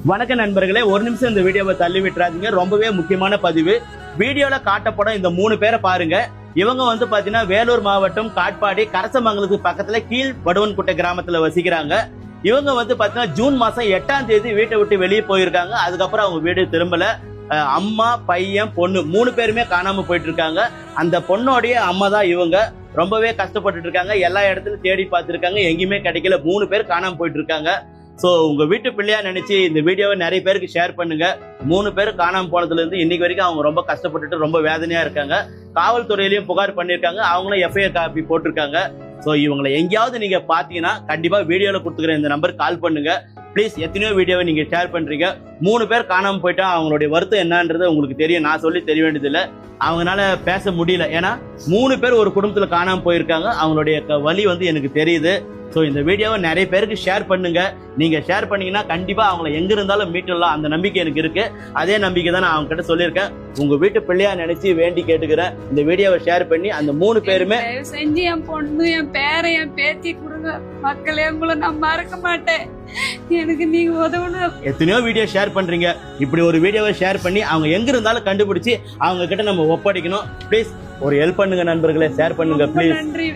வணக்க நண்பர்களே, ஒரு நிமிஷம் இந்த வீடியோவை தள்ளி விட்டுறாதீங்க. ரொம்பவே முக்கியமான பதிவு. வீடியோல காட்டப்படும் இந்த 3 பேரை பாருங்க. இவங்க வந்து பாத்தீங்கன்னா வேலூர் மாவட்டம் காட்பாடி கரசமங்கலத்துக்கு பக்கத்துல கீழ் வடுவன்குட்டை கிராமத்துல வசிக்கிறாங்க. இவங்க வந்து பாத்தீங்கன்னா ஜூன் மாசம் 8ஆம் தேதி வீட்டை விட்டு வெளியே போயிருக்காங்க. அதுக்கப்புறம் அவங்க வீடு திரும்பல. அம்மா, பையன், பொண்ணு 3 பேருமே காணாம போயிட்டு இருக்காங்க. அந்த பொண்ணோடைய அம்மா தான் இவங்க. ரொம்பவே கஷ்டப்பட்டு இருக்காங்க. எல்லா இடத்துலயும் தேடி பார்த்திருக்காங்க, எங்கேயுமே கிடைக்கல. 3 பேர் காணாம போயிட்டு இருக்காங்க. சோ உங்க வீட்டு பிள்ளையா நினைச்சு இந்த வீடியோவை நிறைய பேருக்கு ஷேர் பண்ணுங்க. 3 பேர் காணாம போனதுல இருந்து இன்னைக்கு வரைக்கும் அவங்க ரொம்ப கஷ்டப்பட்டுட்டு ரொம்ப வேதனையா இருக்காங்க. காவல்துறையிலயும் புகார் பண்ணிருக்காங்க. அவங்களும் எஃப்ஐஆர் காப்பி போட்டிருக்காங்க. சோ இவங்களை எங்கேயாவது நீங்க பாத்தீங்கன்னா கண்டிப்பா வீடியோல கொடுத்துக்கிற இந்த நம்பர் கால் பண்ணுங்க. ப்ளீஸ். எத்தனையோ வீடியோவை நீங்க ஷேர் பண்றீங்க. 3 பேர் காணாம போயிட்டா அவங்களுடைய வருத்தம் என்னன்றது உங்களுக்கு தெரியும். நான் சொல்லி தெரிய வேண்டியதில்லை. அவங்களால பேச முடியல. ஏன்னா 3 பேர் ஒரு குடும்பத்துல காணாம போயிருக்காங்க. அவங்களுடைய வலி வந்து எனக்கு தெரியுது. ஸோ இந்த வீடியோவை நிறைய பேருக்கு ஷேர் பண்ணுங்க. நீங்க ஷேர் பண்ணீங்கன்னா கண்டிப்பா அவங்களை எங்க இருந்தாலும் மீட்டலாம். அந்த நம்பிக்கை எனக்கு இருக்கு. அதே நம்பிக்கை தான் நான் அவங்க கிட்ட சொல்லியிருக்கேன். உங்க வீட்டு பிள்ளையா நினைச்சு வேண்டி கேட்டுக்கிறேன். இந்த வீடியோவை ஷேர் பண்ணி அந்த 3 பேருமே செஞ்சு என் பொண்ணு, என் பேரை, என் பேத்தி கொடுங்க. மக்களே, உங்களை நான் மறக்க மாட்டேன். எனக்கு நீங்க உதவணும். எத்தனையோ வீடியோ ஷேர் பண்றீங்க. இப்படி ஒரு வீடியோவை ஷேர் பண்ணி அவங்க எங்க இருந்தாலும் கண்டுபிடிச்சு அவங்க கிட்ட நம்ம ஒப்படைக்கணும். ப்ளீஸ் ஒரு ஹெல்ப் பண்ணுங்க நண்பர்களே. ஷேர் பண்ணுங்க ப்ளீஸ். நன்றி.